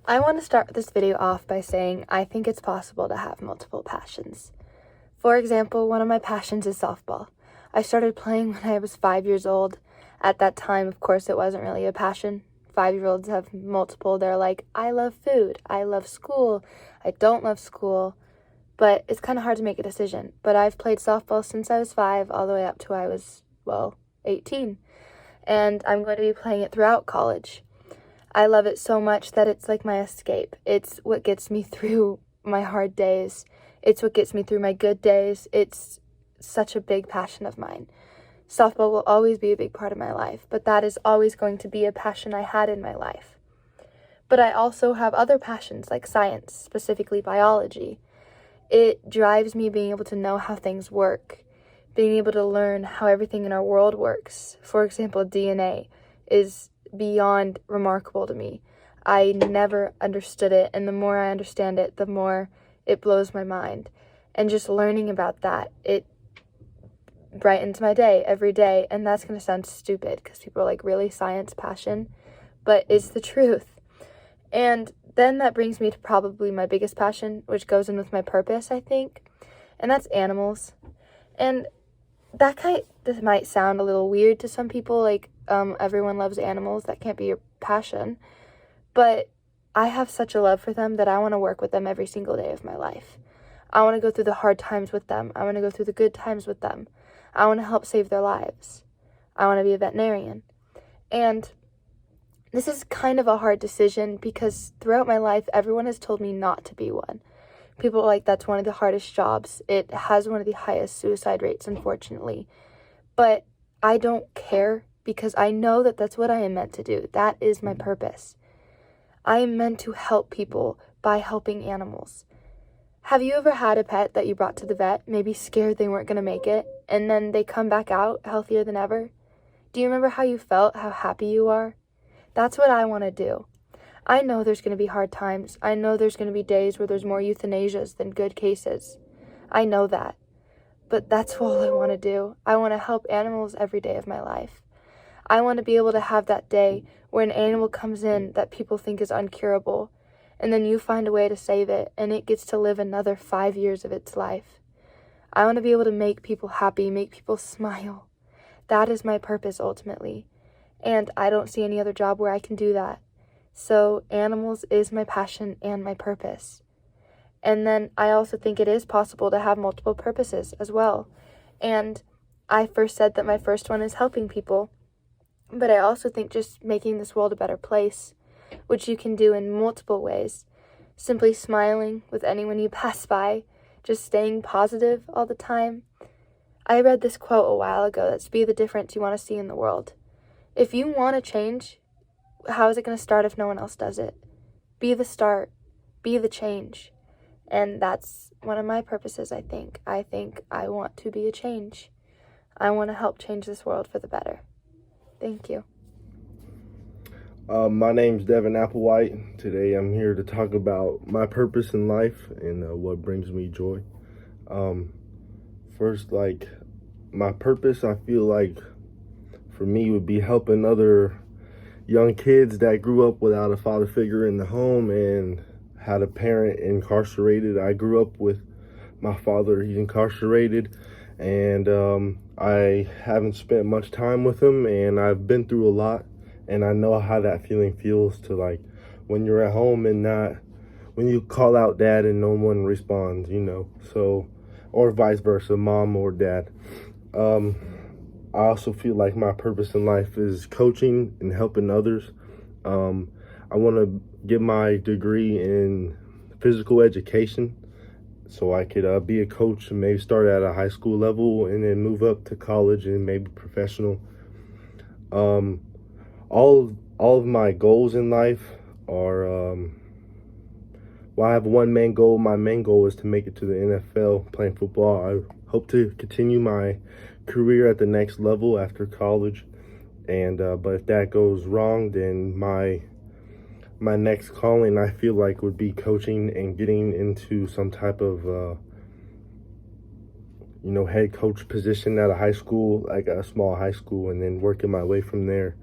I want to start this video off by saying I think it's possible to have multiple passions. For example, one of my passions is softball. I started playing when I was 5 years old. At that time, of course, it wasn't really a passion. 5-year-olds have multiple. They're like, I love food, I love school, I don't love school. But it's kind of hard to make a decision. But I've played softball since I was 5 all the way up to I was, 18. And I'm going to be playing it throughout college. I love it so much that it's like my escape. It's what gets me through my hard days. It's what gets me through my good days. It's such a big passion of mine. Softball will always be a big part of my life, but that is always going to be a passion I had in my life. But I also have other passions like science, specifically biology. It drives me being able to know how things work, being able to learn how everything in our world works. For example, DNA is beyond remarkable to me. I never understood it, and the more I understand it, the more it blows my mind. And just learning about that, it brightens my day every day. And that's going to sound stupid because people are like, really, science passion? But it's the truth. And then that brings me to probably my biggest passion, which goes in with my purpose, I think, and that's animals. And this might sound a little weird to some people, like everyone loves animals, that can't be your passion, but I have such a love for them that I want to work with them every single day of my life. I want to go through the hard times with them. I want to go through the good times with them. I want to help save their lives. I want to be a veterinarian. And this is kind of a hard decision because throughout my life, everyone has told me not to be one. People are like, that's one of the hardest jobs. It has one of the highest suicide rates, unfortunately. But I don't care because I know that that's what I am meant to do. That is my purpose. I am meant to help people by helping animals. Have you ever had a pet that you brought to the vet, maybe scared they weren't going to make it, and then they come back out healthier than ever? Do you remember how you felt, how happy you are? That's what I want to do. I know there's going to be hard times. I know there's going to be days where there's more euthanasias than good cases. I know that. But that's all I want to do. I want to help animals every day of my life. I want to be able to have that day where an animal comes in that people think is uncurable, and then you find a way to save it, and it gets to live another 5 years of its life. I want to be able to make people happy, make people smile. That is my purpose ultimately. And I don't see any other job where I can do that. So animals is my passion and my purpose. And then I also think it is possible to have multiple purposes as well. And I first said that my first one is helping people. But I also think just making this world a better place, which you can do in multiple ways. Simply smiling with anyone you pass by, just staying positive all the time. I read this quote a while ago that's be the difference you want to see in the world. If you want to change, how is it going to start if no one else does it? Be the start. Be the change. And that's one of my purposes, I think. I think I want to be a change. I want to help change this world for the better. Thank you. My name's Devin Applewhite. Today I'm here to talk about my purpose in life and what brings me joy. First, my purpose, I feel like for me would be helping other young kids that grew up without a father figure in the home and had a parent incarcerated. I grew up with my father, he's incarcerated, and I haven't spent much time with him, and I've been through a lot, and I know how that feeling feels to when you're at home and when you call out dad and no one responds, so, or vice versa, mom or dad. I also feel like my purpose in life is coaching and helping others. I want to get my degree in physical education so I could be a coach and maybe start at a high school level and then move up to college and maybe professional. All of my goals in life are, I have one main goal. My main goal is to make it to the NFL playing football. I hope to continue my career at the next level after college, and but if that goes wrong, then my next calling I feel like would be coaching and getting into some type of head coach position at a high school, like a small high school, and then working my way from there.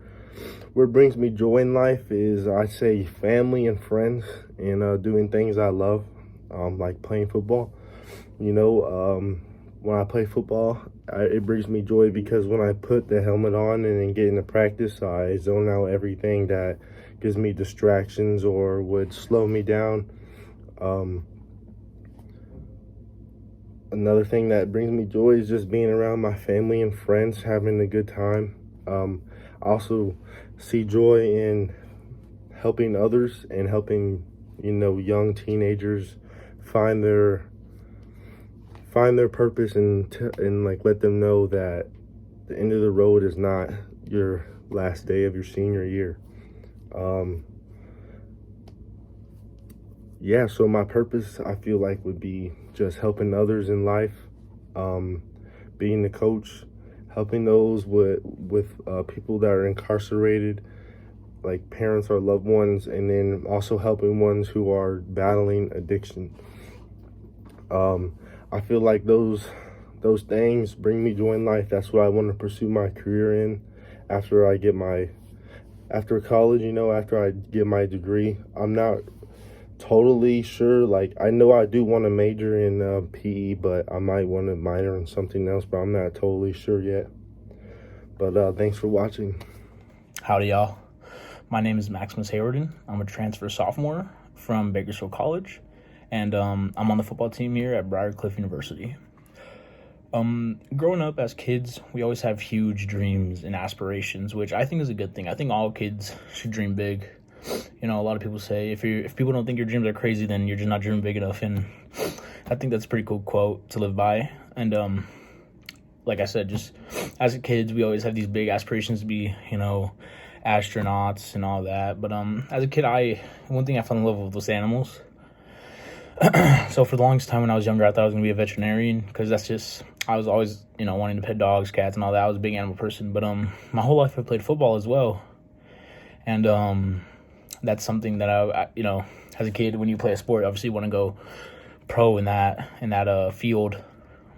what brings me joy in life is, I say, family and friends, and doing things I love, like playing football. When I play football, it brings me joy because when I put the helmet on and then get into practice, I zone out everything that gives me distractions or would slow me down. Another thing that brings me joy is just being around my family and friends, having a good time. I also see joy in helping others and helping, young teenagers find their purpose, and like let them know that the end of the road is not your last day of your senior year. So my purpose, I feel like, would be just helping others in life, being the coach, helping those with people that are incarcerated, like parents or loved ones, and then also helping ones who are battling addiction. I feel like those things bring me joy in life. That's what I want to pursue my career in after college, after I get my degree. I'm not totally sure. Like, I know I do want to major in PE, but I might want to minor in something else, but I'm not totally sure yet. But thanks for watching. Howdy, y'all. My name is Maximus Haywarden. I'm a transfer sophomore from Bakersfield College, and I'm on the football team here at Briarcliff University. Growing up as kids, we always have huge dreams and aspirations, which I think is a good thing. I think all kids should dream big. A lot of people say if people don't think your dreams are crazy, then you're just not dreaming big enough, and I think that's a pretty cool quote to live by. And like I said, just as kids, we always have these big aspirations to be, astronauts and all that. But as a kid, one thing I fell in love with was animals. So for the longest time when I was younger, I thought I was gonna be a veterinarian, because I was always wanting to pet dogs, cats, and all that. I was a big animal person. But my whole life I played football as well, and that's something that I as a kid, when you play a sport, obviously you want to go pro in that field.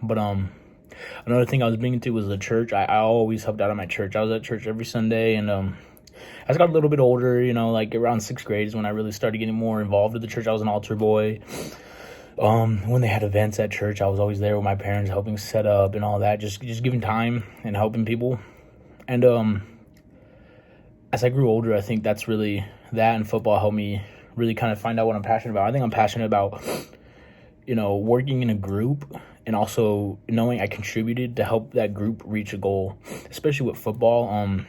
But another thing I was big into was the church. I always helped out at my church. I was at church every Sunday, and as I got a little bit older, like around 6th grade is when I really started getting more involved with the church. I was an altar boy. When they had events at church, I was always there with my parents, helping set up and all that, just giving time and helping people. And as I grew older, I think that's really, that and football helped me really kind of find out what I'm passionate about. I think I'm passionate about, working in a group, and also knowing I contributed to help that group reach a goal, especially with football.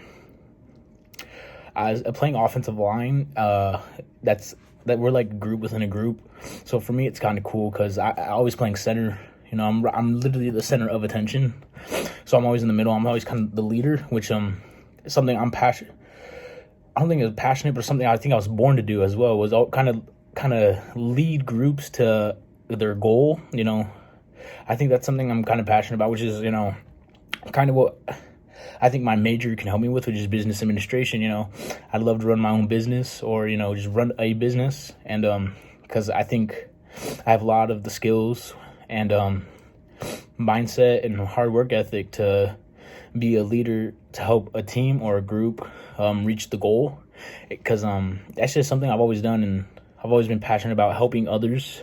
As playing offensive line, that we're like a group within a group. So for me, it's kind of cool because I always playing center. I'm literally the center of attention. So I'm always in the middle. I'm always kind of the leader, which is something I'm passionate. I don't think it's passionate, but something I think I was born to do as well, was all kind of lead groups to their goal. I think that's something I'm kind of passionate about, which is kind of what I think my major can help me with, which is business administration. I'd love to run my own business, or just run a business, and because I think I have a lot of the skills and mindset and hard work ethic to be a leader, to help a team or a group reach the goal, because that's just something I've always done, and I've always been passionate about helping others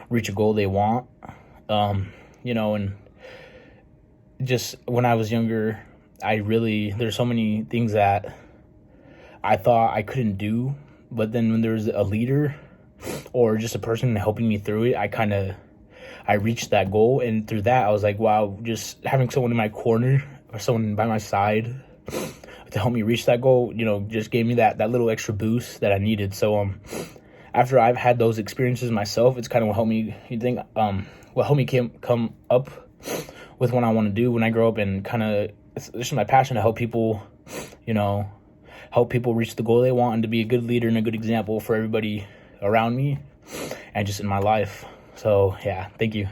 reach a goal they want. And just when I was younger, there's so many things that I thought I couldn't do, but then when there's a leader or just a person helping me through it, I reached that goal. And through that, I was like, wow, just having someone in my corner or someone by my side to help me reach that goal, just gave me that little extra boost that I needed. So after I've had those experiences myself, it's kind of what helped me come up with what I want to do when I grow up, and kind of it's just my passion to help people, help people reach the goal they want, and to be a good leader and a good example for everybody around me and just in my life. So yeah, thank you.